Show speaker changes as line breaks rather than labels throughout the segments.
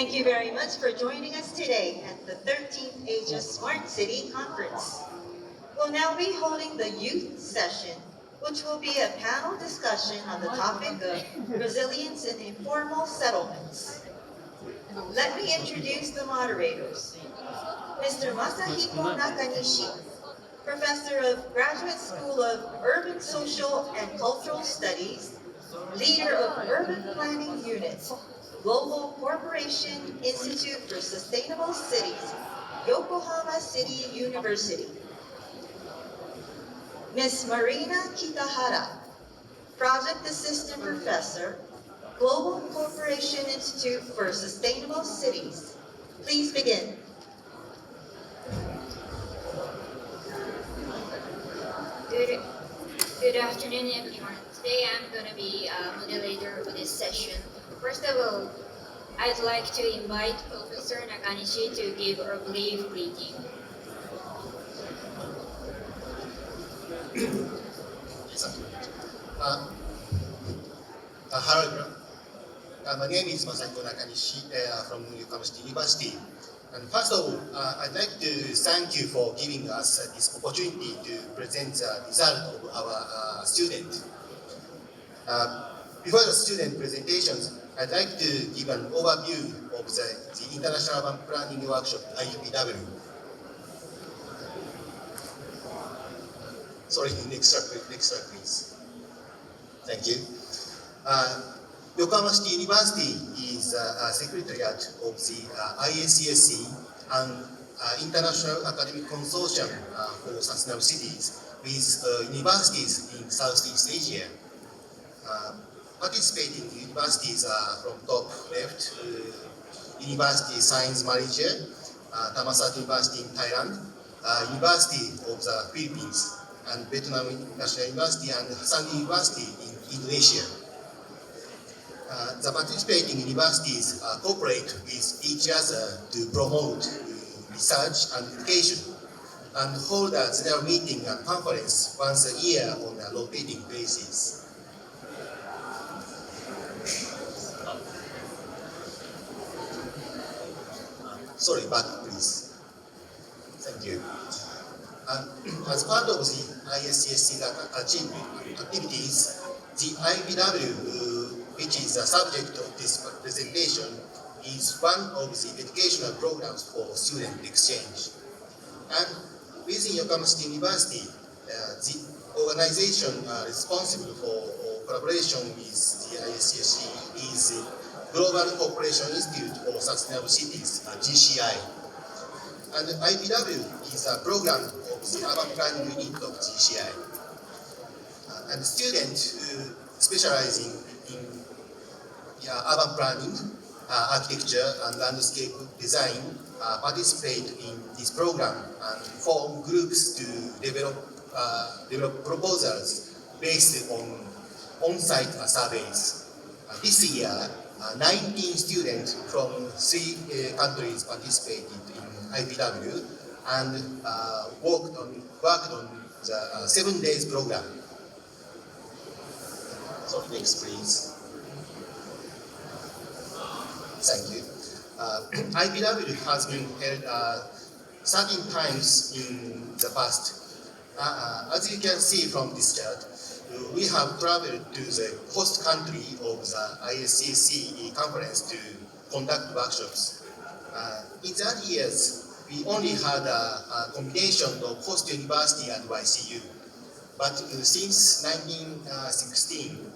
Thank you very much for joining us today at the 13th Asia Smart City Conference. We'll now be holding the youth session, which will be a panel discussion on the topic of resilience in informal settlements. Let me introduce the moderators. Mr. Masahiko Nakanishi, Professor of Graduate School of Urban Social and Cultural Studies, leader of Urban Planning Unit, Global Corporation Institute for Sustainable Cities, Yokohama City University. Ms. Marina Kitahara, Project Assistant Professor, Global Corporation Institute for Sustainable Cities. Please begin.
Good afternoon, everyone. Today I'm going to be a moderator for this session. First of all, I'd like to invite Professor Nakanishi to give a brief greeting.
Hello everyone. My name is Masahiko Nakanishi from Yokohama City University. And first of all, I'd like to thank you for giving us this opportunity to present the result of our student. Before the student presentations, I'd like to give an overview of the International Urban Planning Workshop, IUPW. Sorry, next slide, please. Thank you. Yokohama City University is a secretariat of the IACSC and International Academic Consortium for Sustainable Cities with universities in Southeast Asia. Participating universities are from top left, Universiti Sains Malaysia, Thammasat University in Thailand, University of the Philippines, and Vietnam National University and Hasanuddin University in Indonesia. The participating universities cooperate with each other to promote research and education and hold a general meeting and conference once a year on a rotating basis. Sorry, back please. Thank you. As part of the IACSC activities, the IPW, which is the subject of this presentation, is one of the educational programs for student exchange. And within Yokohama City University, the organization responsible for collaboration with the IACSC is the Global Cooperation Institute for Sustainable Cities, GCI. And IPW is a program of the Urban Planning Unit of GCI. And students who specialize in urban planning, architecture, and landscape design participate in this program and form groups to develop proposals based on on-site surveys. This year, 19 students from 3 countries participated in IPW and worked on the 7 days program. So next, please. Thank you. IPW has been held 13 times in the past. As you can see from this chart, we have traveled to the host country of the IACSC conference to conduct workshops. In that years, we only had a combination of host university and YCU. But since 1916,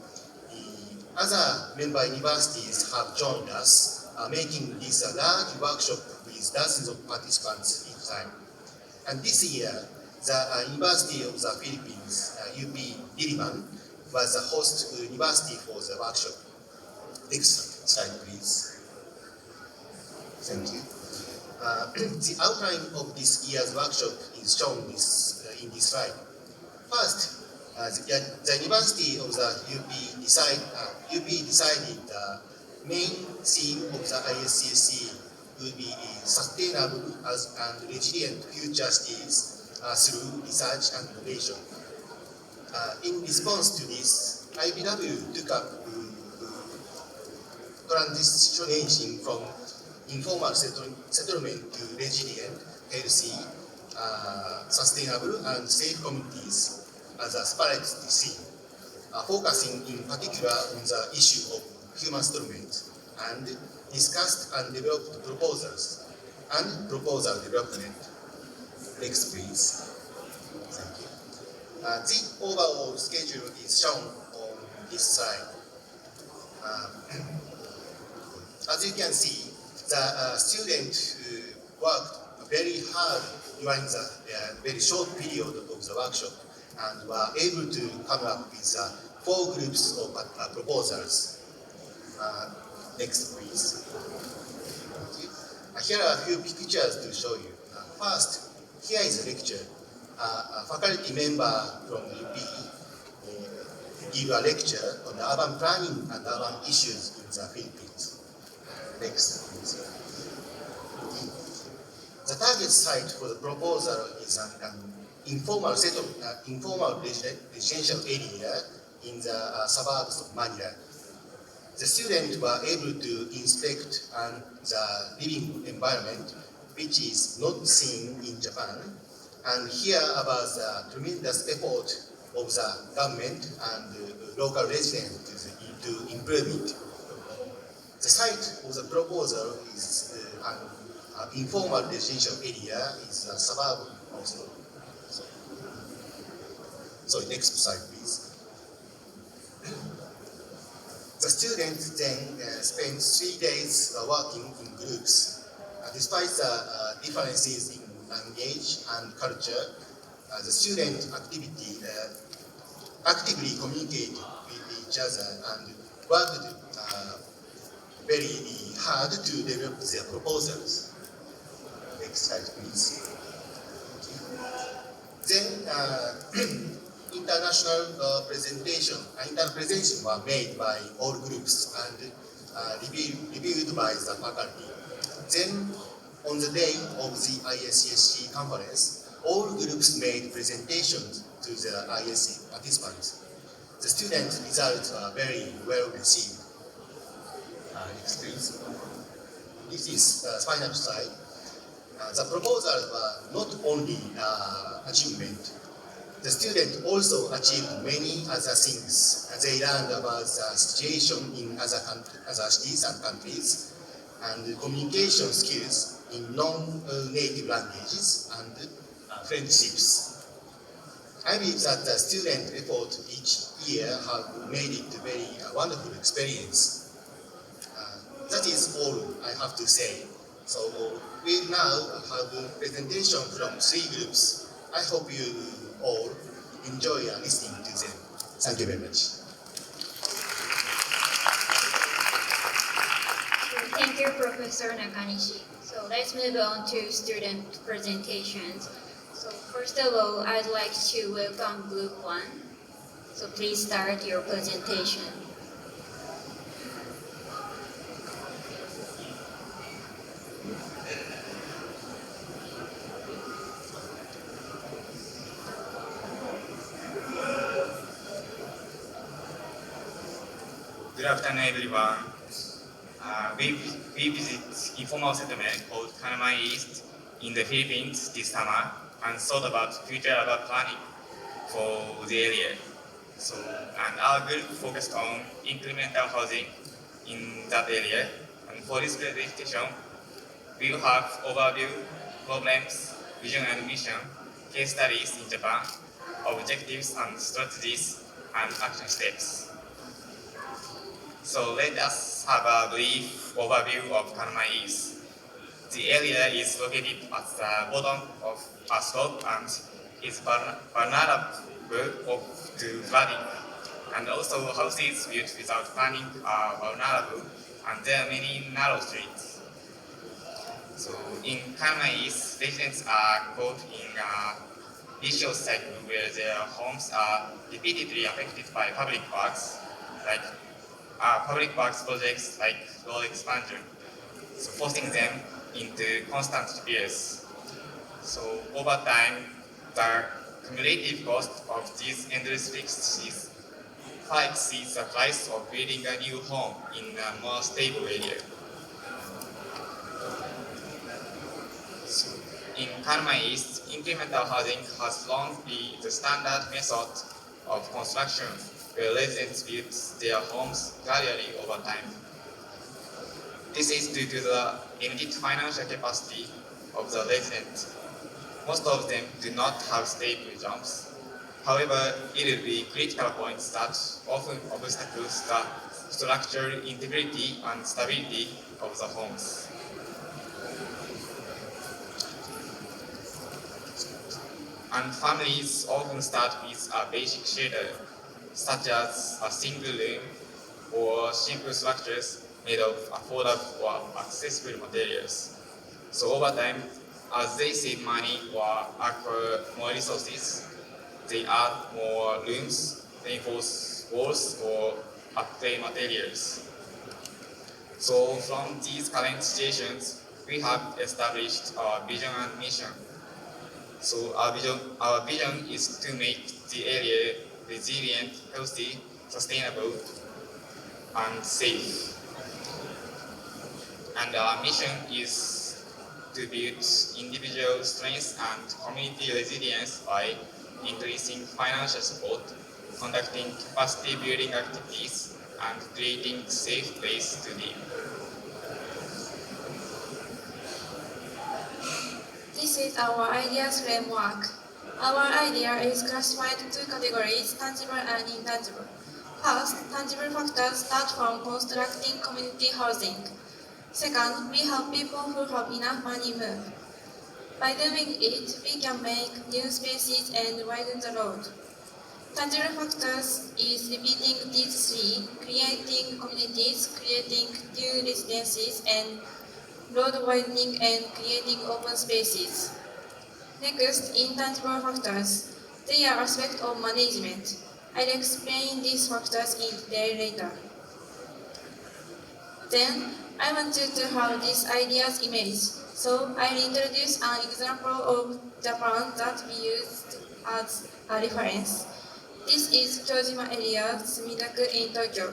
other member universities have joined us, making this a large workshop with dozens of participants each time. And this year, the University of the Philippines, UP Diliman, was the host university for the workshop. Next slide, please. Thank you. The outline of this year's workshop is shown in this slide. First, the University of the UP decided the main theme of the IACSC will be sustainable and resilient future cities through research and innovation. In response to this, IPW took up transitioning from informal settlement to resilient, healthy, sustainable, and safe communities as a separate theme, focusing in particular on the issue of human settlement, and discussed and developed proposals and proposal development. Next, please. Thank you. The overall schedule is shown on this slide. As you can see, the students worked very hard during the very short period of the workshop and were able to come up with 4 groups of proposals. Next, please. Thank you. Here are a few pictures to show you. First, here is a lecture. A faculty member from UP give a lecture on the urban planning and urban issues in the Philippines. Next, please. The target site for the proposal is an informal residential area in the suburbs of Manila. The students were able to inspect the living environment, which is not seen in Japan, and hear about the tremendous effort of the government and local residents to improve it. The site of the proposal is an informal residential area, is a suburb of Oslo. So next slide, please. The students then spent 3 days working in groups. Despite the differences in language and culture, the student actively communicated with each other and worked very hard to develop their proposals. Next slide, please. Then international presentations were made by all groups and reviewed by the faculty. Then, on the day of the IACSC conference, all groups made presentations to the IAC participants. The student results were very well received. Next, please. This is the final slide. The proposals were not only achievement. The students also achieved many other things. They learned about the situation in other cities and countries, and communication skills in non-native languages and friendships. I believe that the student effort each year have made it a very wonderful experience. That is all I have to say. So we now have a presentation from 3 groups. I hope you all enjoy listening to them. Thank you very much.
Thank you, Professor Nakanishi. So let's move on to student presentations. So first of all, I'd like to welcome Group 1. So please start your presentation.
Good afternoon, everyone. We visit informal settlement called Kanamai East in the Philippines this summer and thought about future urban planning for the area. And our group focused on incremental housing in that area. And for this presentation, we will have overview, problems, vision and mission, case studies in Japan, objectives and strategies, and action steps. So let us have a brief overview of Kanamai East. The area is located at the bottom of a slope and is vulnerable to flooding. And also houses built without planning are vulnerable, and there are many narrow streets. So in Kanamai East, residents are caught in a vicious cycle where their homes are repeatedly affected by public works, like public works projects like road expansion, so forcing them into constant repairs. So over time, the cumulative cost of these endless fixes far exceeds the price of building a new home in a more stable area. Kanmai East, incremental housing has long been the standard method of construction, where residents build their homes gradually over time. This is due to the limited financial capacity of the residents. Most of them do not have stable jobs. However, it will be critical points that often obstacles the structural integrity and stability of the homes. And families often start with a basic shelter, such as a single room or simple structures made of affordable or accessible materials. So over time, as they save money or acquire more resources, they add more rooms, reinforce walls, or upgrade materials. So from these current situations, we have established our vision and mission. So our vision is to make the area resilient, healthy, sustainable, and safe. And our mission is to build individual strength and community resilience by increasing financial support, conducting capacity building activities, and creating safe place to live.
This is our ideas framework. Our idea is classified into categories, tangible and intangible. First, tangible factors start from constructing community housing. Second, we help people who have enough money move. By doing it, we can make new spaces and widen the road. Tangible factors is repeating these three, creating communities, creating new residences, and road widening and creating open spaces. Next, intangible factors. They are aspects of management. I'll explain these factors in detail later. Then, I want you to have these ideas image. So, I'll introduce an example of Japan that we used as a reference. This is Kyojima area, Sumidaku in Tokyo.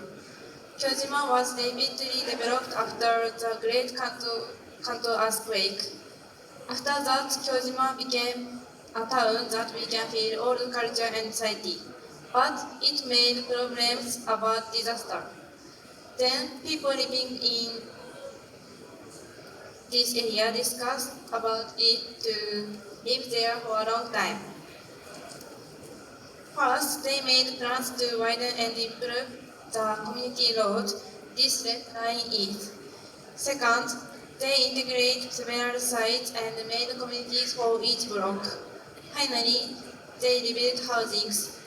Kyojima was rapidly developed after the Great Kanto earthquake. After that, Kyojima became a town that we can feel old culture and society. But it made problems about disaster. Then, people living in this area discussed about it to live there for a long time. First, they made plans to widen and improve the community road. This red line is. Second, they integrate several sites and made communities for each block. Finally, they rebuilt housings.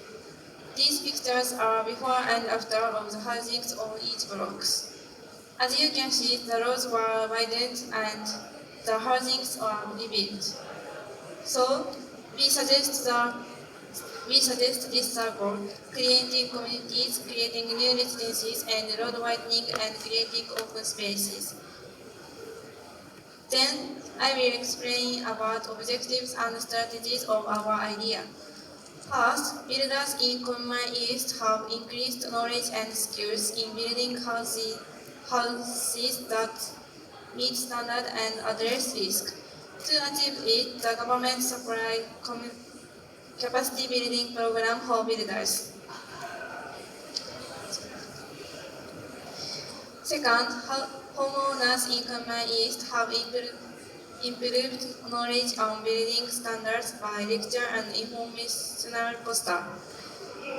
These pictures are before and after of the housings on each blocks. As you can see, the roads were widened and the housings are rebuilt. So, we suggest this circle, creating communities, creating new residences, and road widening and creating open spaces. Then, I will explain about objectives and strategies of our idea. First, builders in Kunmai East have increased knowledge and skills in building houses that meet standard and address risk. To achieve it, the government supplied capacity building program for builders. Second, homeowners in Kunmai East have improved knowledge on building standards by lecture and informational poster.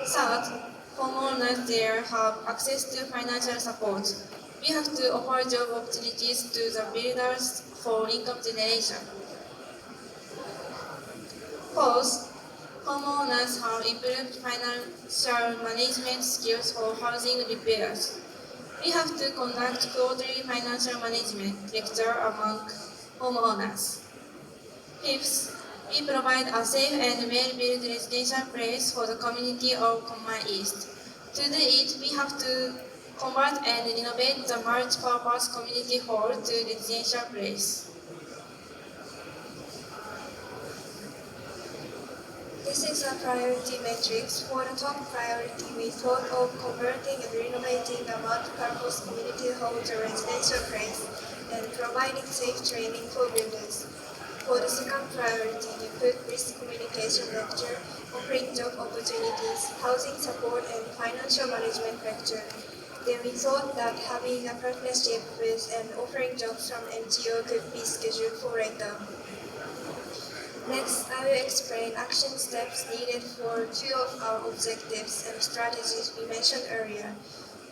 Third, homeowners there have access to financial support. We have to offer job opportunities to the builders for income generation. Fourth, homeowners have improved financial management skills for housing repairs. We have to conduct quarterly financial management lecture among homeowners. Fifth, we provide a safe and well-built residential place for the community of Kunmai East. To do it, we have to convert and renovate the multi-purpose community hall to residential place.
This is a priority matrix. For the top priority, we thought of converting and renovating the multi-purpose community hall to residential place and providing safe training for builders. For the second priority, we put risk communication lecture, offering job opportunities, housing support, and financial management lecture. Then we thought that having a partnership with and offering jobs from NGO could be scheduled for later. Next, I will explain action steps needed for two of our objectives and strategies we mentioned earlier.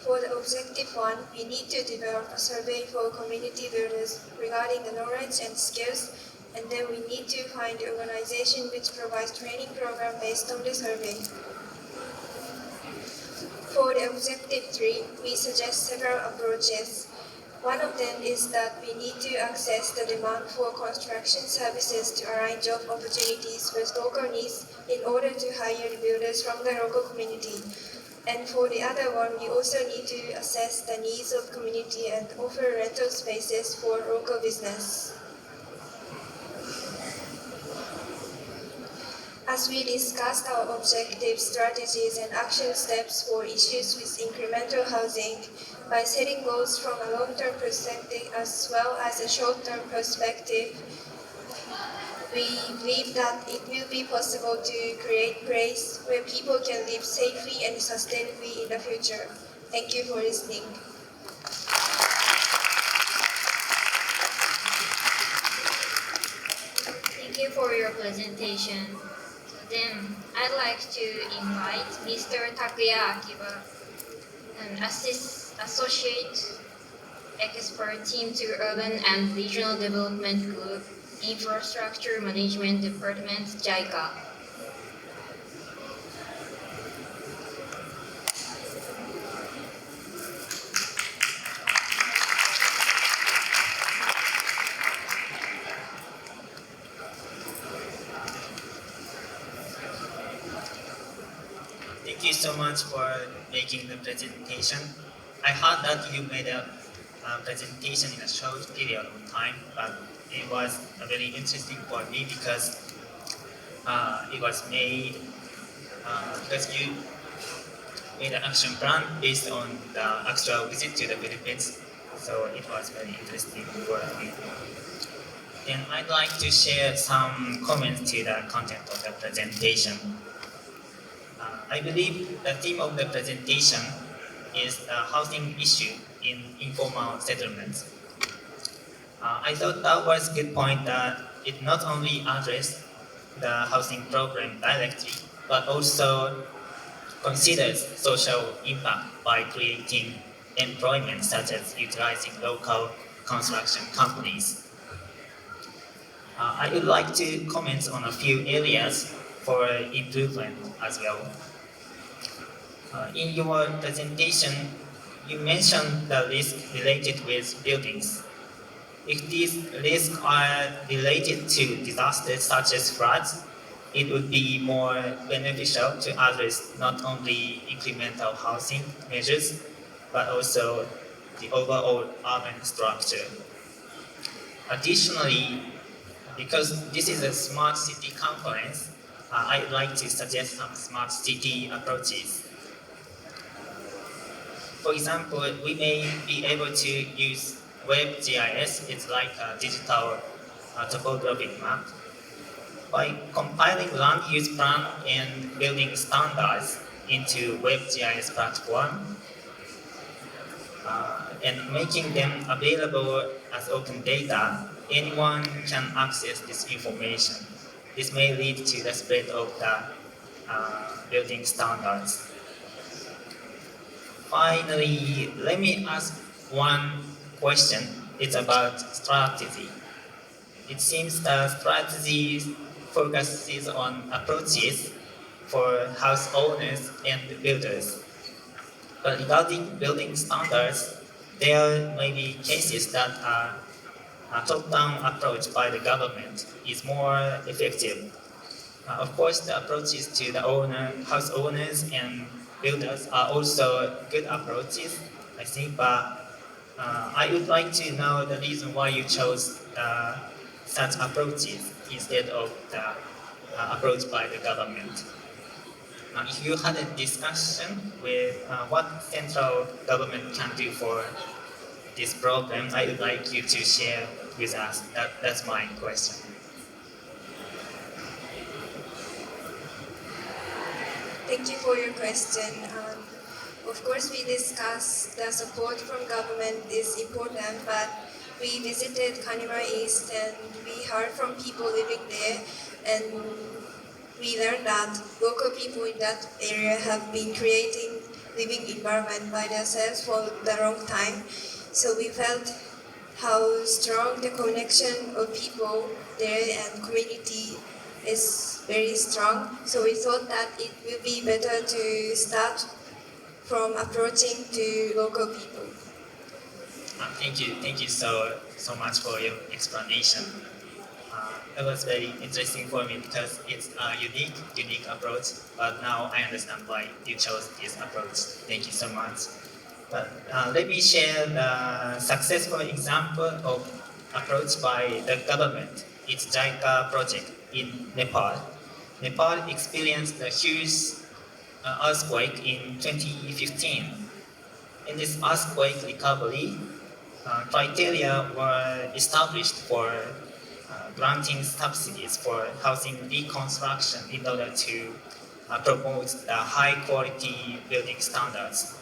For the objective 1, we need to develop a survey for community builders regarding the knowledge and skills, and then we need to find the organization which provides training program based on the survey. For the objective 3, we suggest several approaches. One of them is that we need to access the demand for construction services to align job opportunities with local needs in order to hire the builders from the local community. And for the other one, we also need to assess the needs of community and offer rental spaces for local business. As we discussed our objectives, strategies, and action steps for issues with incremental housing, by setting goals from a long-term perspective as well as a short-term perspective, we believe that it will be possible to create a place where people can live safely and sustainably in the future. Thank you for listening.
Thank you for your presentation. Then I'd like to invite Mr. Takuya Akiba, an associate expert team to Urban and Regional Development Group, Infrastructure Management Department, JICA.
Thank you so much for making the presentation. I heard that you made a presentation in a short period of time, but it was very interesting for me because it was made because you made an action plan based on the actual visit to the Philippines. So it was very interesting for me. And I'd like to share some comments to the content of the presentation. I believe the theme of the presentation is the housing issue in informal settlements. I thought that was a good point that it not only addressed the housing problem directly, but also considers social impact by creating employment such as utilizing local construction companies. I would like to comment on a few areas for improvement as well. In your presentation, you mentioned the risk related with buildings. If these risks are related to disasters such as floods, it would be more beneficial to address not only incremental housing measures, but also the overall urban structure. Additionally, because this is a smart city conference, I'd like to suggest some smart city approaches. For example, we may be able to use WebGIS. It's like a digital topographic map. By compiling land use plan and building standards into WebGIS platform and making them available as open data, anyone can access this information. This may lead to the spread of the building standards. Finally, let me ask one question. It's about strategy. It seems the strategy focuses on approaches for house owners and builders. But regarding building standards, there may be cases that a top-down approach by the government is more effective. Of course, the approaches to the house owners and builders are also good approaches, I think, but I would like to know the reason why you chose such approaches instead of the approach by the government. If you had a discussion with what central government can do for this problem, I would like you to share with us. That's my question.
Thank you for your question. Of course, we discussed the support from government is important, but we visited Kanimura East and we heard from people living there, and we learned that local people in that area have been creating living environment by themselves for the long time. So we felt how strong the connection of people there and community is very strong. So we thought that it will be better to start from approaching to local people.
Thank you so much for your explanation. It was very interesting for me because it's a unique approach. But now I understand why you chose this approach. Thank you so much. But let me share the successful example of approach by the government. It's JICA project in Nepal. Nepal experienced a huge earthquake in 2015. In this earthquake recovery, criteria were established for granting subsidies for housing reconstruction in order to promote the high quality building standards.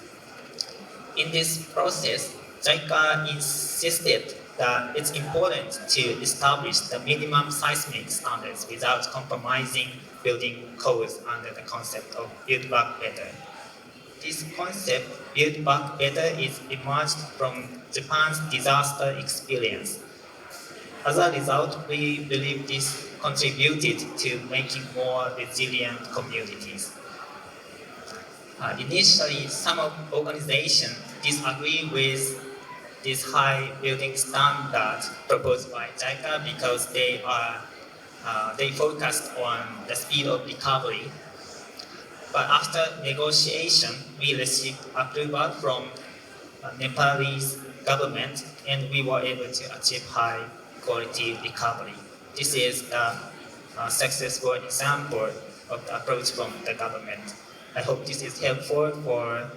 In this process, JICA insisted that it's important to establish the minimum seismic standards without compromising building codes under the concept of build back better. This concept, build back better, is emerged from Japan's disaster experience. As a result, we believe this contributed to making more resilient communities. Initially, some organizations disagree with this high building standard proposed by JICA because they focused on the speed of recovery. But after negotiation, we received approval from Nepalese government, and we were able to achieve high quality recovery. This is a successful example of the approach from the government. I hope this is helpful for.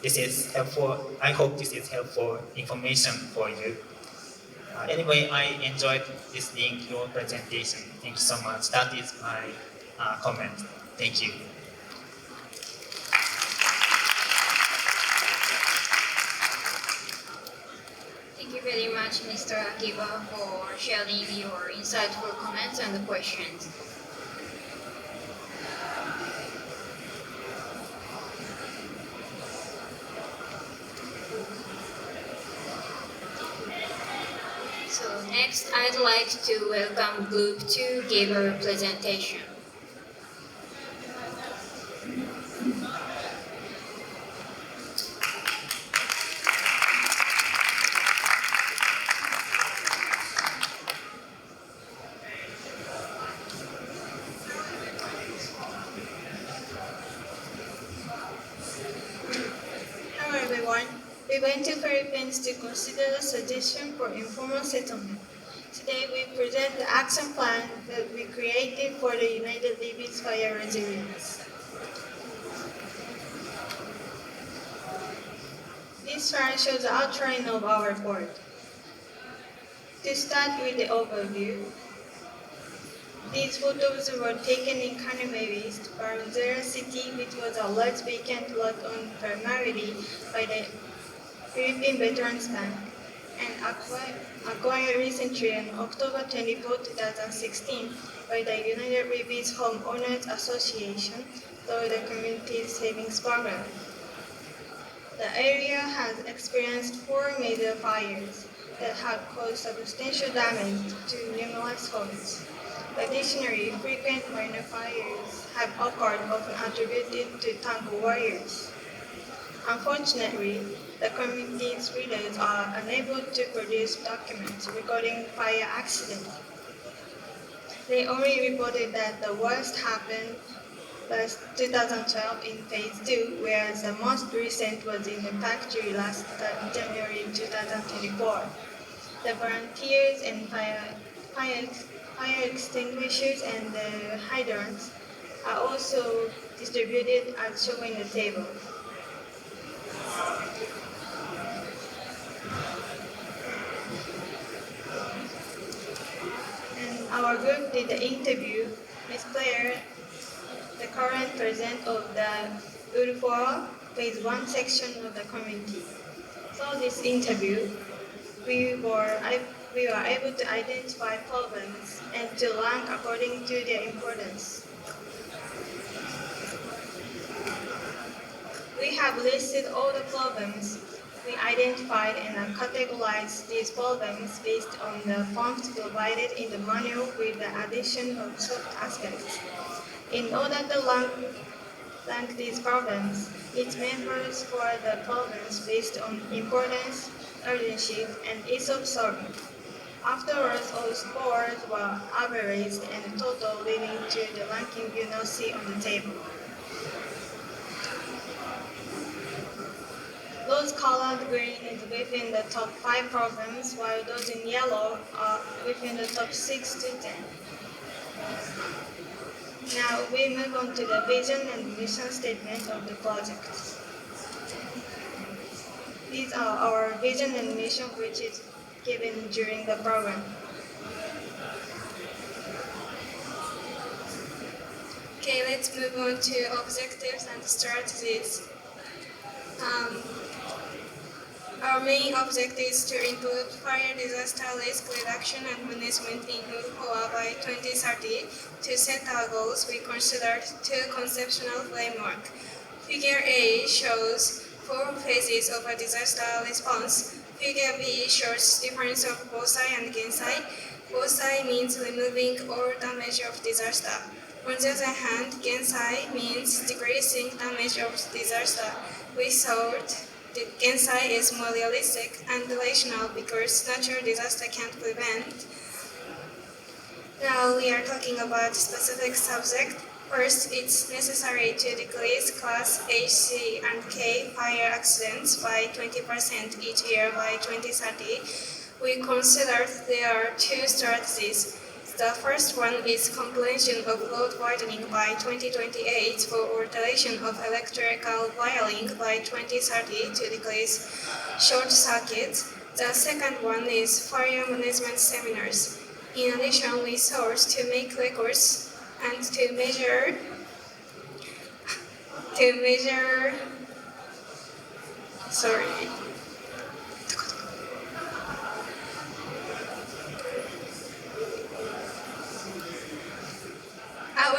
This is helpful. I hope this is helpful information for you. Anyway, I enjoyed listening to your presentation. Thank you so much. That is my comment. Thank you.
Thank you very much, Mr. Akiba, for sharing your insightful comments and the questions. So next, I'd like to welcome Group 2 give a presentation.
Hello everyone. We went to Philippines to consider the suggestion for informal settlement. Today we present the action plan that we created for the United Liby's fire resilience. This slide shows the outline of our report. To start with the overview, these photos were taken in Kanimura East, Baruzera City, which was a large vacant lot owned primarily by the Philippine Veterans Bank, and acquired recently on October 24, 2016 by the United Liby's Homeowners Association through the Community Savings Program. The area has experienced 4 major fires that have caused substantial damage to numerous homes. Additionally, frequent minor fires have occurred, often attributed to tangle wires. Unfortunately, the community's leaders are unable to produce documents recording fire accidents. They only reported that the worst happened last 2012 in phase 2, whereas the most recent was in the factory last January 2024. The volunteers and fire extinguishers and the hydrants are also distributed as shown in the table. And our group did the interview. Ms. Claire, the
current president of the Urfor Phase 1 section of the community. So this interview, we were able to identify problems and to rank according to their importance. We have listed all the problems we identified and categorized these problems based on the forms provided in the manual with the addition of soft aspects. In order to rank these problems, each members scored the problems based on importance, urgency, and ease of solving. Afterwards, all scores were averaged and total leading to the ranking you now see on the table. Those colored green is within the top 5 problems, while those in yellow are within the top 6 to 10. Now we move on to the vision and mission statement of the project. These are our vision and mission, which is given during the program.
Okay, let's move on to objectives and strategies. Our main objective is to improve fire disaster risk reduction and management in Yokohama by 2030. To set our goals, we considered 2 conceptual frameworks. Figure A shows 4 phases of a disaster response. Figure B shows difference of Bosai and Gensai. Bosai means removing all damage of disaster. On the other hand, Gensai means decreasing damage of disaster. We thought the Gensai is more realistic and rational because natural disaster can't prevent. Now we are talking about specific subject. First, it's necessary to decrease class H, C, and K fire accidents by 20% each year by 2030. We considered there are 2 strategies. The first one is completion of road widening by 2028 for alteration of electrical wiring by 2030 to decrease short circuits. The second one is fire management seminars. In addition, we sought to make records and to measure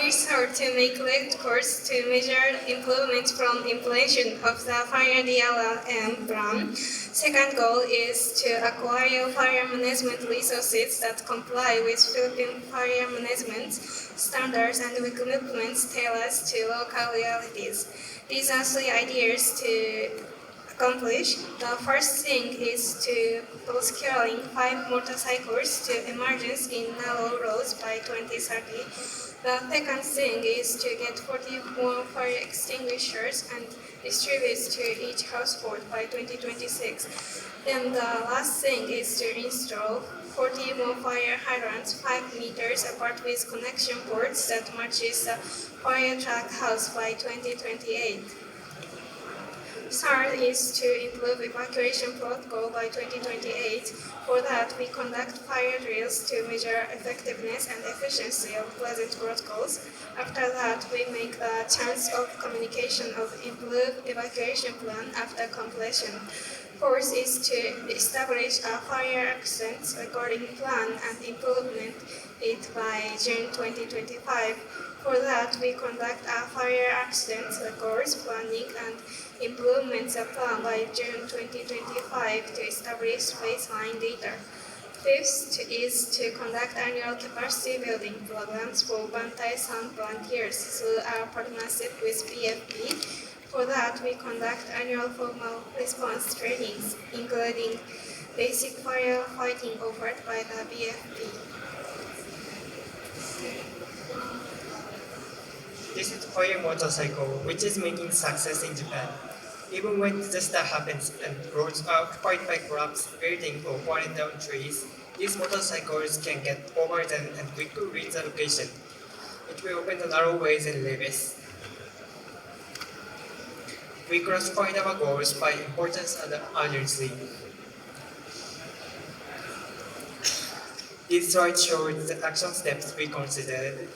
we sought to make records to measure improvements from implementation of the fire DLRM plan. Second goal is to acquire fire management resources that comply with Philippine fire management standards and equipment tailored to local realities. These are 3 ideas to accomplish. The first thing is to procuring 5 motorcycles to emergence in narrow roads by 2030. The second thing is to get 40 more fire extinguishers and distribute to each household by 2026. Then the last thing is to install 40 more fire hydrants 5 meters apart with connection ports that matches the fire truck house by 2028. Third is to improve evacuation protocol by 2028. For that, we conduct fire drills to measure effectiveness and efficiency of present protocols. After that, we make the chance of communication of improved evacuation plan after completion. Fourth is to establish a fire accident recording plan and implement it by June 2025. For that, we conduct a fire accident records planning and implements a plan by June 2025 to establish baseline data. Fifth is to conduct annual capacity building programs for Bantai-san volunteers through our partnership with BFP. For that, we conduct annual formal response trainings, including basic fire fighting offered by the BFP.
This is fire motorcycle, which is making success in Japan. Even when disaster happens and roads are occupied by crops, buildings, or falling down trees, these motorcycles can get over them and quickly reach the location. It will open the narrow ways and levees. We classified our goals by importance and urgency. This slide shows the action steps we considered.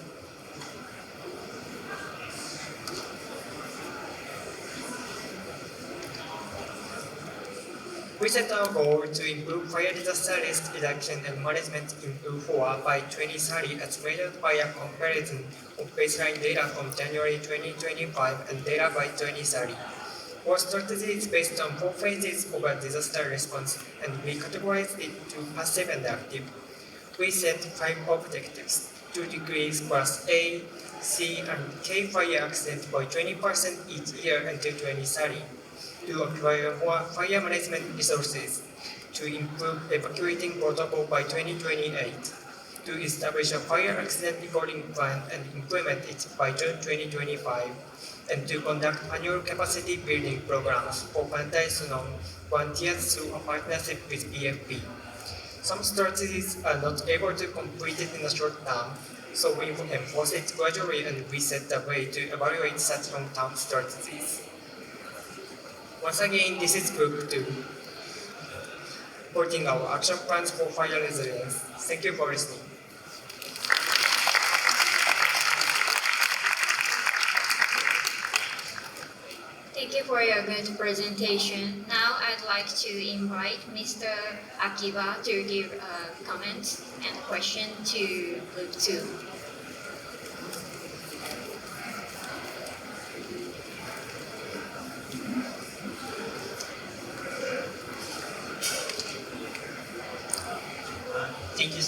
We set our goal to improve fire disaster risk reduction and management in U4 by 2030 as measured by a comparison of baseline data from January 2025 and data by 2030. Our strategy is based on 4 phases of a disaster response, and we categorize it to passive and active. We set 5 objectives: to decrease class A, C, and K fire accidents by 20% each year until 2030, to acquire more fire management resources, to improve evacuating protocol by 2028, to establish a fire accident recording plan and implement it by June 2025, and to conduct annual capacity building programs for Pantai-Sunong volunteers through a partnership with PFP. Some strategies are not able to complete it in the short term, so we enforce it gradually and we set the way to evaluate such long-term strategies. Once again, this is Group 2, supporting our action plans for fire resilience. Thank you for listening.
Thank you for your good presentation. Now I'd like to invite Mr. Akiba to give a comment and question to Group 2.
Thank you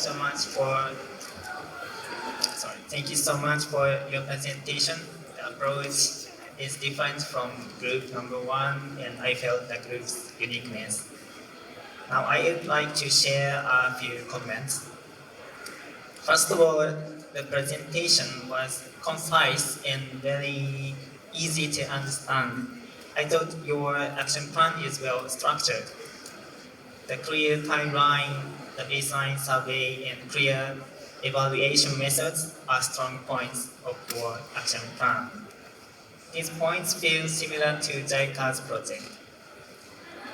so much for your presentation. The approach is different from group number 1, and I felt the group's uniqueness. Now I would like to share a few comments. First of all, the presentation was concise and very easy to understand. I thought your action plan is well structured. The clear timeline, the baseline survey, and clear evaluation methods are strong points of your action plan. These points feel similar to JICA's project.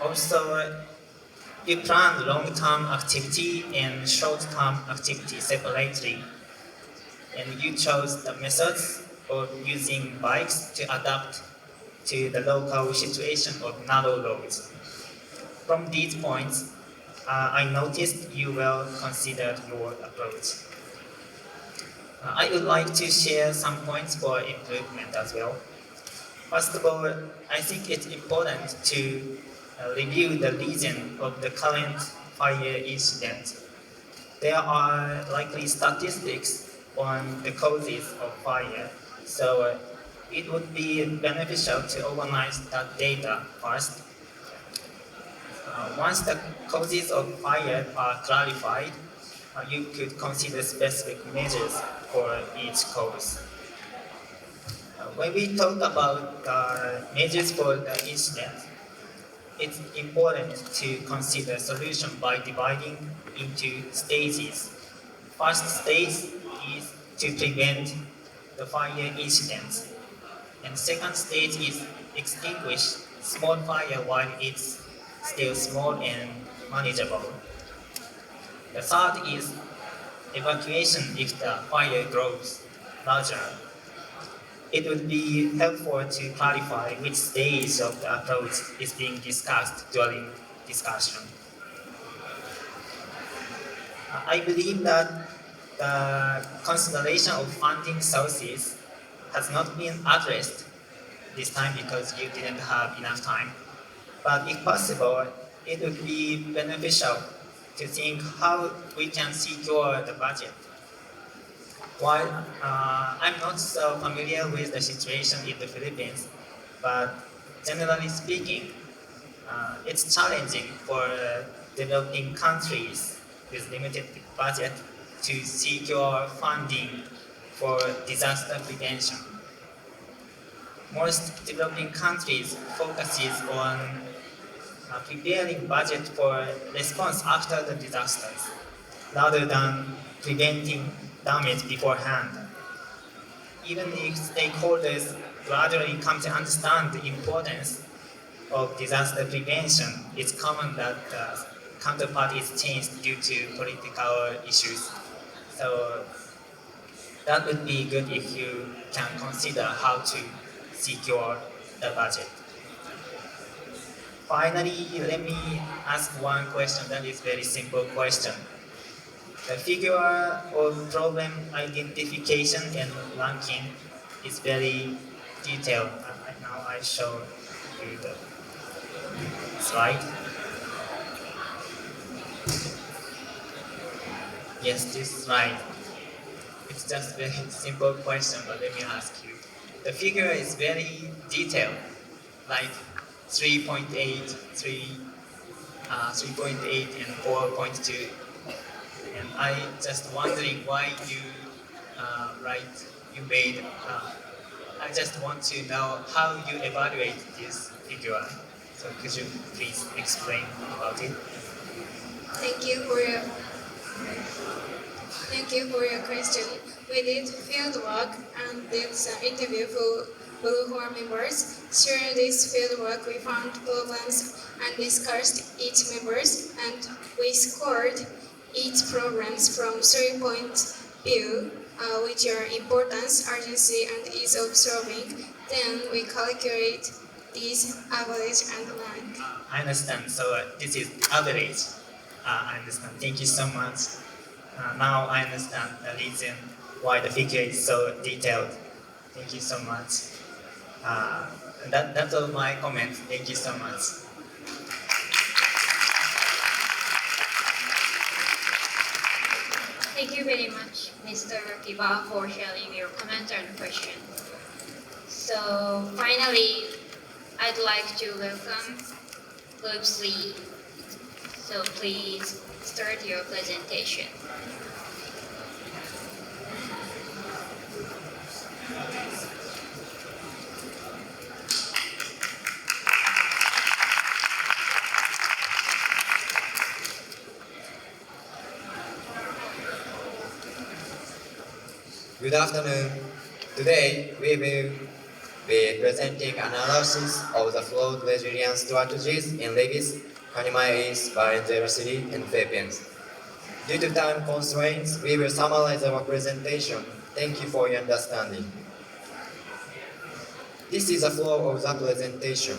Also, you plan long-term activity and short-term activity separately, and you chose the methods of using bikes to adapt to the local situation of narrow roads. From these points, I noticed you well considered your approach. I would like to share some points for improvement as well. First of all, I think it's important to review the reason of the current fire incident. There are likely statistics on the causes of fire, so it would be beneficial to organize that data first. Once the causes of fire are clarified, you could consider specific measures for each cause. When we talk about measures for the incident, it's important to consider solution by dividing into stages. First stage is to prevent the fire incidents, and second stage is extinguish small fire while it's still small and manageable. The third is evacuation if the fire grows larger. It would be helpful to clarify which stage of the approach is being discussed during discussion. I believe that the consideration of funding sources has not been addressed this time because you didn't have enough time. But if possible, it would be beneficial to think how we can secure the budget. While I'm not so familiar with the situation in the Philippines, but generally speaking, it's challenging for developing countries with limited budget to secure funding for disaster prevention. Most developing countries focuses on preparing budget for response after the disasters, rather than preventing damage beforehand. Even if stakeholders gradually come to understand the importance of disaster prevention, it's common that the counterparties change due to political issues. So that would be good if you can consider how to secure the budget. Finally, let me ask one question that is very simple question. The figure of problem identification and ranking is very detailed. Now I show you the slide. Yes, this is right. It's just very simple question, but let me ask you. The figure is very detailed, like 3.8, 3.8 and 4.2. And I just wondering why you you made. I just want to know how you evaluate this figure. So could you please explain about it?
Thank you for your Thank you for your question. We did field work and did some interview for Blue Horn members. Through this field work, we found problems and discussed each members, and we scored each problems from 3 point view, which are importance, urgency, and ease of solving. Then we calculate these average and rank.
I understand. So this is average. I understand. Thank you so much. Now I understand the reason why the figure is so detailed. Thank you so much. That's all my comments. Thank you so much.
Thank you very much, Mr. Kiba, for sharing your comment and question. So finally, I'd like to welcome Group 3. So please start your presentation.
Good afternoon. Today we will be presenting analysis of the flood resilience strategies in Levis, Kanimai by University in Philippines. Due to time constraints, we will summarize our presentation. Thank you for your understanding. This is the flow of the presentation.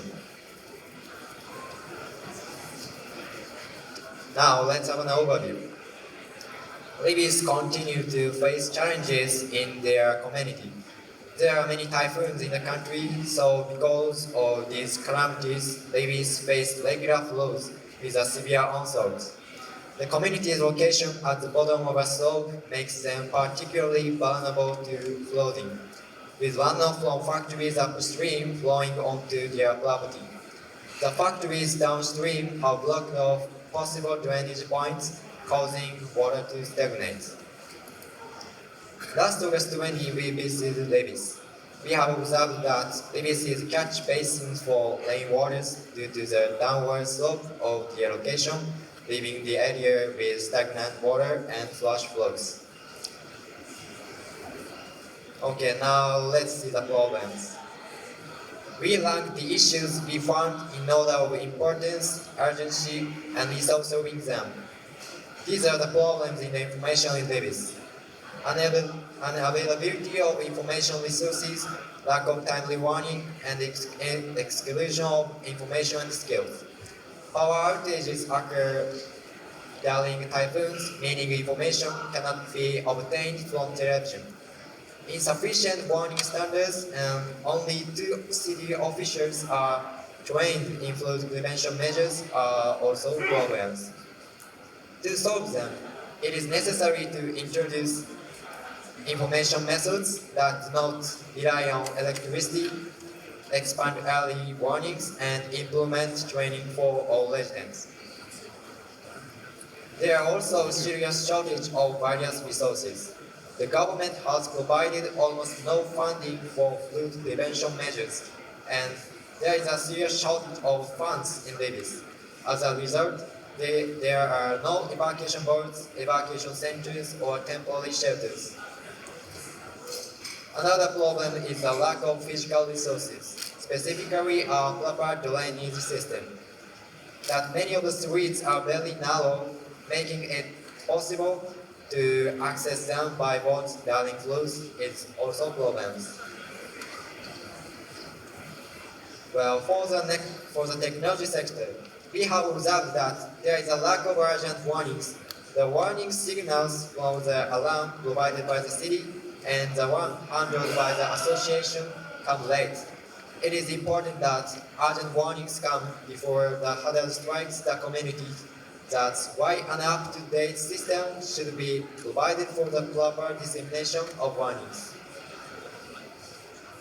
Now let's have an overview. Levis continue to face challenges in their community. There are many typhoons in the country, so because of these calamities, Levis faced regular floods with a severe onslaught. The community's location at the bottom of a slope makes them particularly vulnerable to flooding, with runoff from factories upstream flowing onto their property. The factories downstream have blocked off possible drainage points, causing water to stagnate. Last August 20, we visited Levis. We have observed that Levis is catch basins for rainwaters due to the downward slope of the location, leaving the area with stagnant water and flash floods. Okay, now let's see the problems. We rank the issues we found in order of importance, urgency, and resource solving them. These are the problems in the information in Levis. Unavailability of information resources, lack of timely warning, and exclusion of information and skills. Power outages occur during typhoons, meaning information cannot be obtained from television. Insufficient warning standards, and only 2 city officials are trained in flood prevention measures are also problems. To solve them, it is necessary to introduce information methods that do not rely on electricity, expand early warnings, and implement training for all residents. There are also serious shortage of various resources. The government has provided almost no funding for flood prevention measures, and there is a serious shortage of funds in Levis. As a result, there are no evacuation boats, evacuation centers, or temporary shelters. Another problem is the lack of physical resources, specifically a proper drainage system. That many of the streets are very narrow, making it possible to access them by boats during floods is also problems. Well, for the technology sector, we have observed that there is a lack of urgent warnings. The warning signals from the alarm provided by the city and the one handled by the association come late. It is important that urgent warnings come before the hazard strikes the community. That's why an up-to-date system should be provided for the proper dissemination of warnings.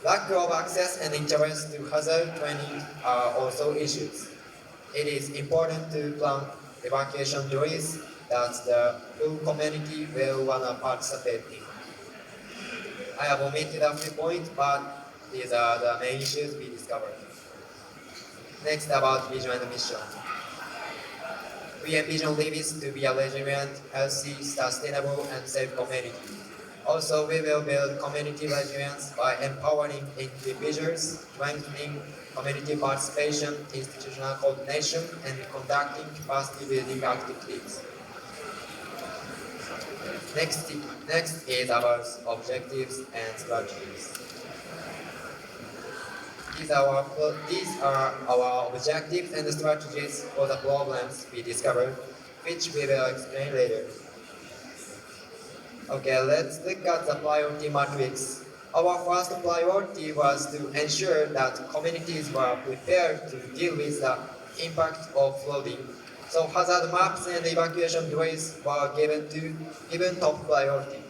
Lack of access and interest to hazard training are also issues. It is important to plan evacuation drills that the full community will want to participate in. I have omitted a few points, but these are the main issues we discovered. Next, about vision and mission. We envision Libis to be a resilient, healthy, sustainable, and safe community. Also, we will build community resilience by empowering individuals, strengthening community participation, institutional coordination, and conducting capacity building activities. Next is about objectives and strategies. These are our objectives and strategies for the problems we discovered, which we will explain later. Okay, let's look at the priority matrix. Our first priority was to ensure that communities were prepared to deal with the impact of flooding. So hazard maps and evacuation drills were given top priority,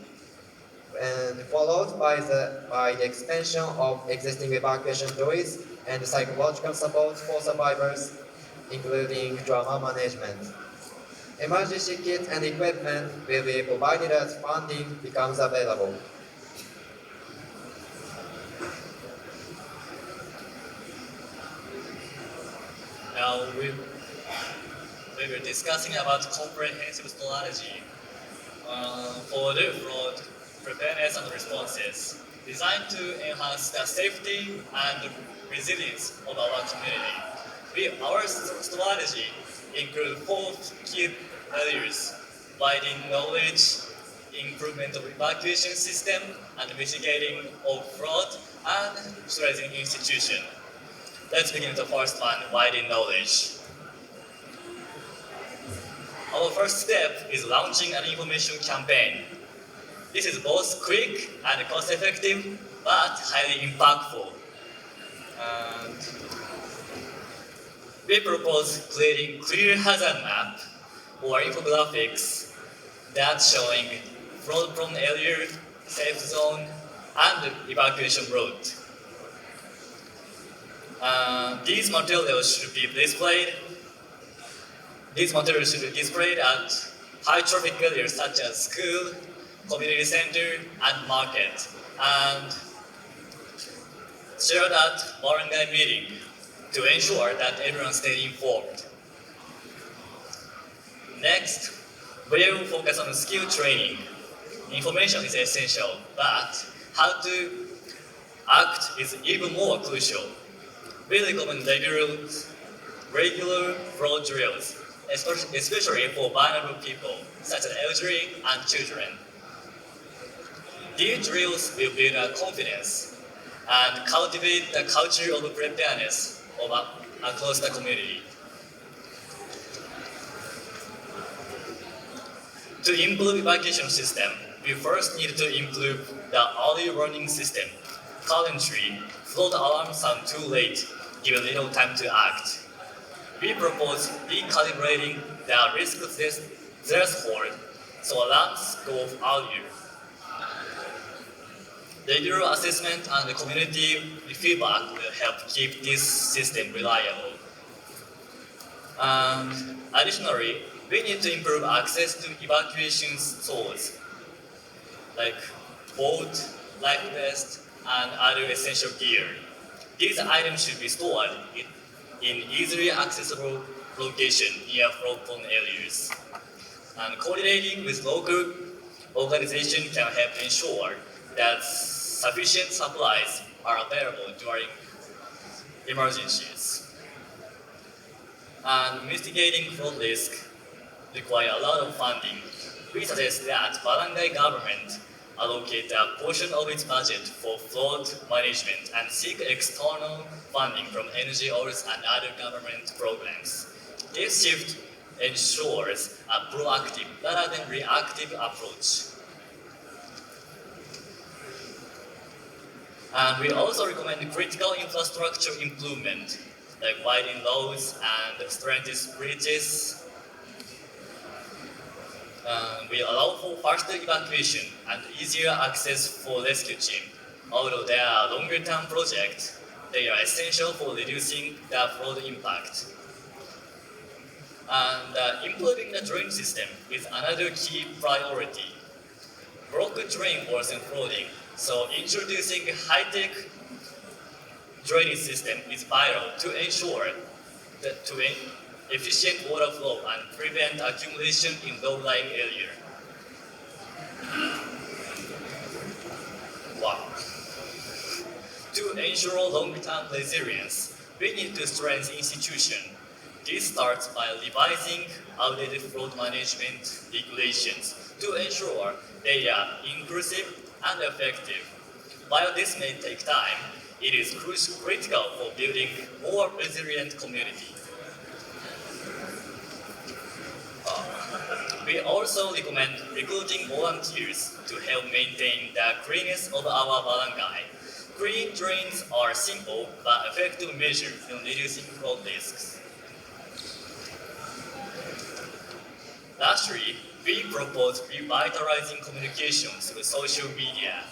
and followed by the expansion of existing evacuation drills and psychological support for survivors, including trauma management. Emergency kits and equipment will be provided as funding becomes available.
Now we were discussing about comprehensive strategy for the fraud preparedness and responses, designed to enhance the safety and resilience of our community. Our strategy include 4 key areas: widening knowledge, improvement of evacuation system, and mitigating of fraud, and strengthening institution. Let's begin with the first one, widening knowledge. Our first step is launching an information campaign. This is both quick and cost-effective, but highly impactful. And we propose creating clear hazard map or infographics that showing fraud-prone area, safe zone, and evacuation route. These materials should be displayed. These materials should be displayed at high-traffic areas such as school, community center, and market, and shared at barangay meeting to ensure that everyone stays informed. Next, we will focus on skill training. Information is essential, but how to act is even more crucial. We recommend regular fraud drills, especially for vulnerable people, such as elderly and children. These drills will build our confidence and cultivate the culture of preparedness across the community. To improve evacuation system, we first need to improve the early warning system. Currently, flood alarms sound too late, given little time to act. We propose recalibrating the risk threshold so alarms go off earlier. Regular assessment and community feedback will help keep this system reliable. And additionally, we need to improve access to evacuation stores, like boat, life vest, and other essential gear. These items should be stored in easily accessible location near flood-prone areas. And coordinating with local organizations can help ensure that sufficient supplies are available during emergencies. And mitigating flood risk require a lot of funding. We suggest that barangay government allocate a portion of its budget for flood management, and seek external funding from NGOs and other government programs. This shift ensures a proactive rather than reactive approach. And we also recommend critical infrastructure improvement, like widening roads and strengthening bridges. We allow for faster evacuation and easier access for rescue team. Although they are longer-term projects, they are essential for reducing the flood impact. And improving the drain system is another key priority. Broken drain worsen flooding, so introducing a high-tech drainage system is vital to ensure that efficient water flow and prevent accumulation in low-lying area. Wow. To ensure long-term resilience, we need to strengthen institutions. This starts by revising outdated flood management regulations to ensure they are inclusive and effective. While this may take time, it is critical for building more resilient community. We also recommend recruiting volunteers to help maintain the cleanliness of our barangay. Clean drains are simple but effective measures in reducing flood risks. Lastly, we propose revitalizing communication through social media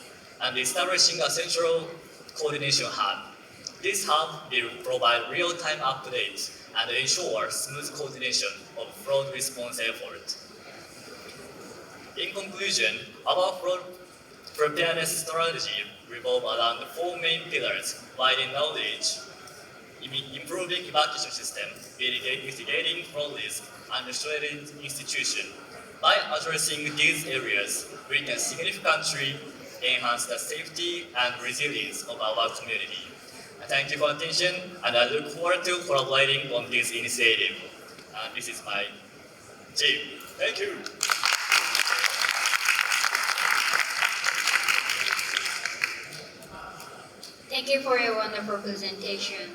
and establishing a central coordination hub. This hub will provide real-time updates and ensure smooth coordination of flood response efforts. In conclusion, our flood preparedness strategy revolves around the four main pillars: widening knowledge, improving evacuation system, mitigating flood risk, and strengthening institutions. By addressing these areas, we can significantly enhance the safety and resilience of our community. Thank you for attention, and I look forward to collaborating on this initiative. This is my team. Thank you.
Thank you for your wonderful presentation.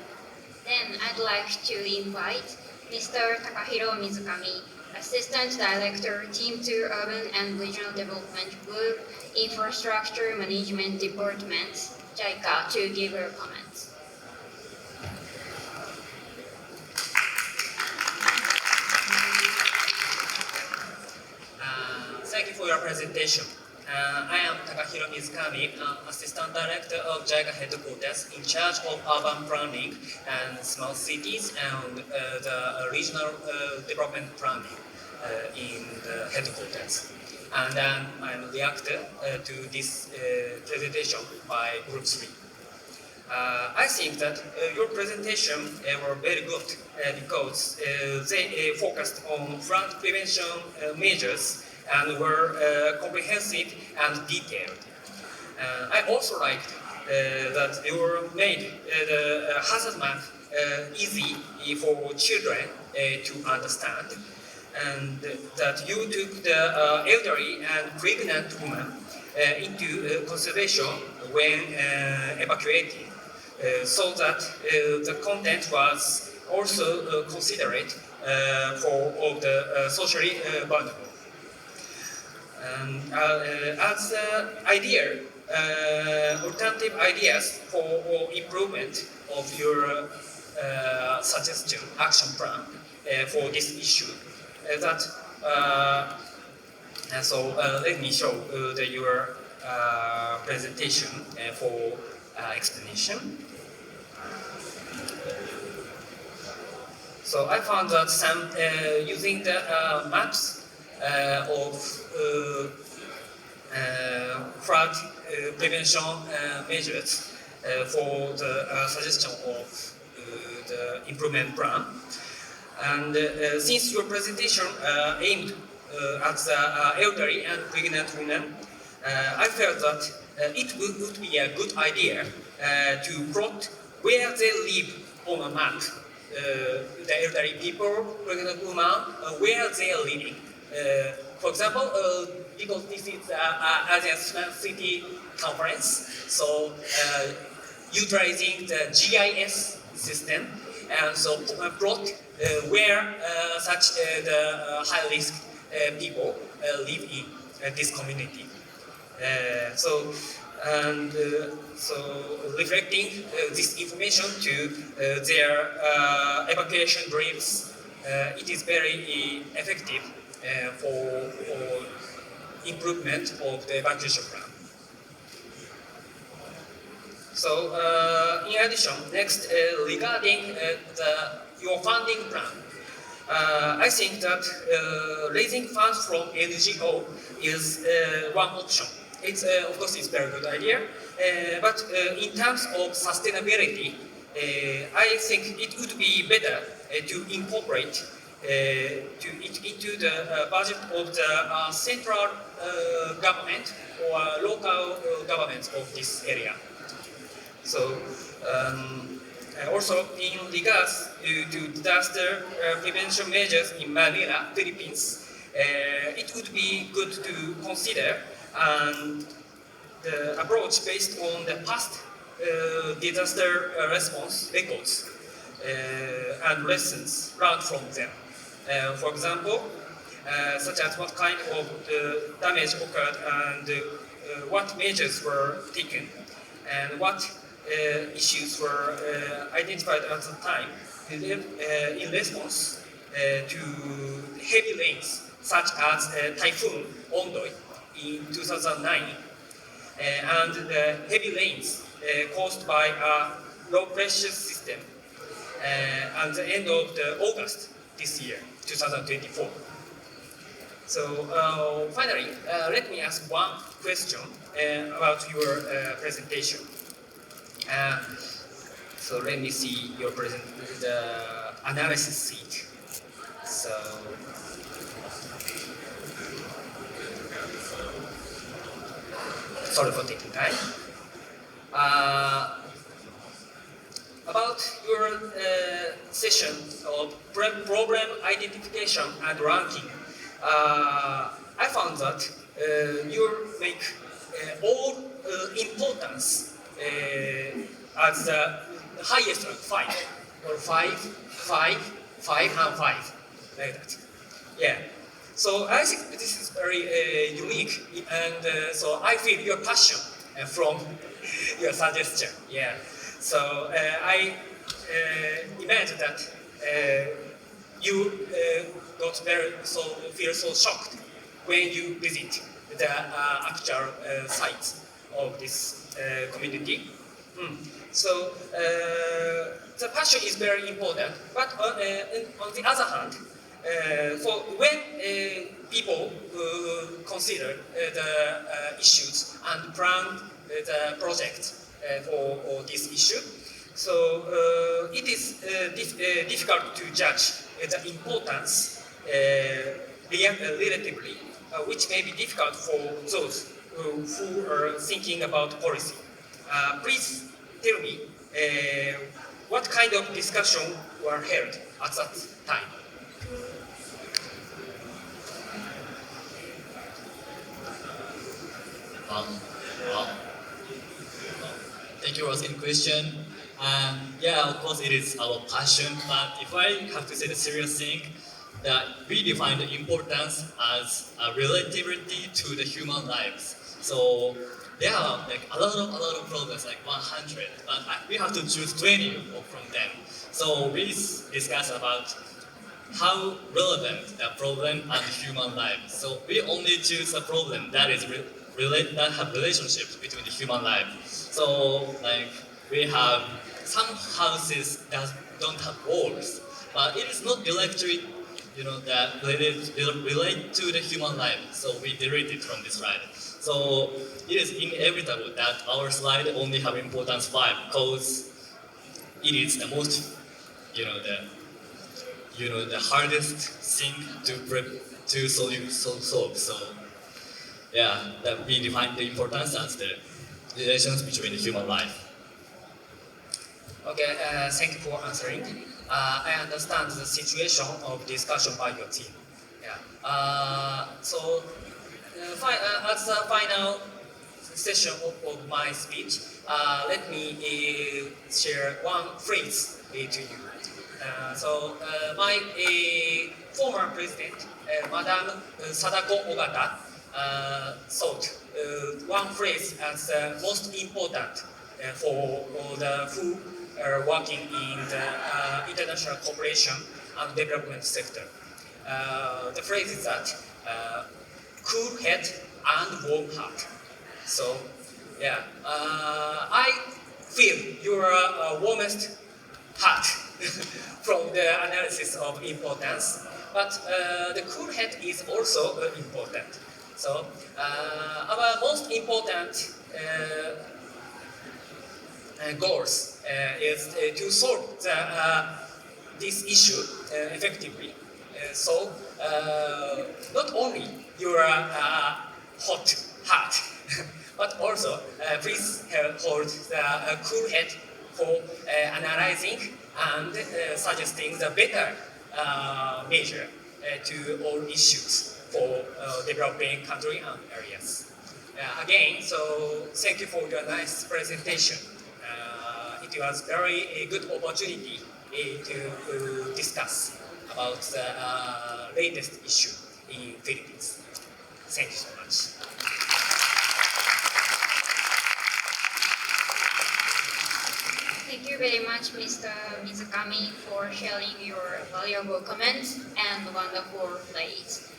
Then I'd like to invite Mr. Takahiro Mizukami, Assistant Director, Team 2 Urban and Regional Development Group, Infrastructure Management Department, JICA, to give her comments.
Thank you for your presentation. I am Takahiro Mizukami, Assistant Director of JICA Headquarters, in charge of urban planning and small cities and the regional development planning in the headquarters. And then I'm reactor to this presentation by Group 3. I think that your presentation were very good because they focused on flood prevention measures and were comprehensive and detailed. I also liked that you made the hazard map easy for children to understand, and that you took the elderly and pregnant women into consideration when evacuating, so that the content was also considerate for all the socially vulnerable. As idea, alternative ideas for improvement of your suggestion, action plan for this issue, so let me show your presentation for explanation. So I found that some using the maps of flood prevention measures for the suggestion of the improvement plan. And since your presentation aimed at the elderly and pregnant women, I felt that it would be a good idea to plot where they live on a map. The elderly people, pregnant women, where they are living. For example, because this is ASEAN Smart City Conference, so utilizing the GIS system, and so plot where such the high risk people live in this community. So reflecting this information to their evacuation drills, it is very effective for improvement of the evacuation plan. So in addition, next regarding your funding plan, I think that raising funds from NGO is one option. It's of course it's a very good idea, but in terms of sustainability, I think it would be better to incorporate into the budget of the central government or local governments of this area. So also in regards to disaster prevention measures in Manila, Philippines, it would be good to consider the approach based on the past disaster response records and lessons learned from them. For example, such as what kind of damage occurred and what measures were taken and what issues were identified at the time in response to heavy rains such as Typhoon Ondoi in 2009 and the heavy rains caused by a low pressure system at the end of August this year, 2024. So finally, let me ask one question about your presentation. So let me see your the analysis sheet. So sorry for taking time. About your session of problem identification and ranking, I found that you make all importance as the highest rank, 5 or 5, 5, 5, and 5, like that. Yeah. So I think this is very unique, and so I feel your passion from your suggestion. Yeah. So I imagine that you feel so shocked when you visit the actual site of this community. So the passion is very important, but on the other hand, for when people consider the issues and plan the project for this issue, so it is difficult to judge the importance relatively, which may be difficult for those who are thinking about policy. Please tell me what kind of discussion were held at that time.
Thank you for asking the question. Yeah, of course it is our passion, but if I have to say the serious thing, that we define the importance as a relativity to the human lives. So there are like a lot of problems, like 100, but we have to choose 20 from them. So we discuss about how relevant the problem and human life. So we only choose a problem that is that have relationships between the human life. So like we have some houses that don't have walls, but it is not directly, that relate to the human life. So we delete it from this slide. So it is inevitable that our slide only have importance 5 because it is the most, the hardest thing to solve. So yeah, that we define the importance as the relations between the human life.
Okay, thank you for answering. I understand the situation of discussion by your team. Yeah. So as the final session of my speech, let me share one phrase to you. My former president, Madam Sadako Ogata, thought one phrase as the most important for the who are working in the international cooperation and development sector. The phrase is that cool head and warm heart. So, yeah, I feel your warmest heart from the analysis of importance, but the cool head is also important. So, our most important goals is to solve this issue effectively. Not only your hot heart, but also please hold the cool head for analyzing and suggesting the better measure to all issues for developing country and areas. Again, so thank you for your nice presentation. It was very good opportunity to discuss about the latest issue in Philippines. Thank you so much.
Thank you very much, Mr. Mizukami, for sharing your valuable comments and wonderful plays.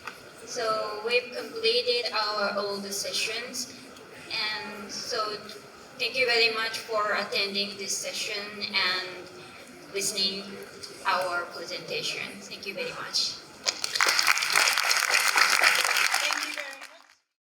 So we've completed our old sessions, and so thank you very much for attending this session and listening our presentation. Thank you very much.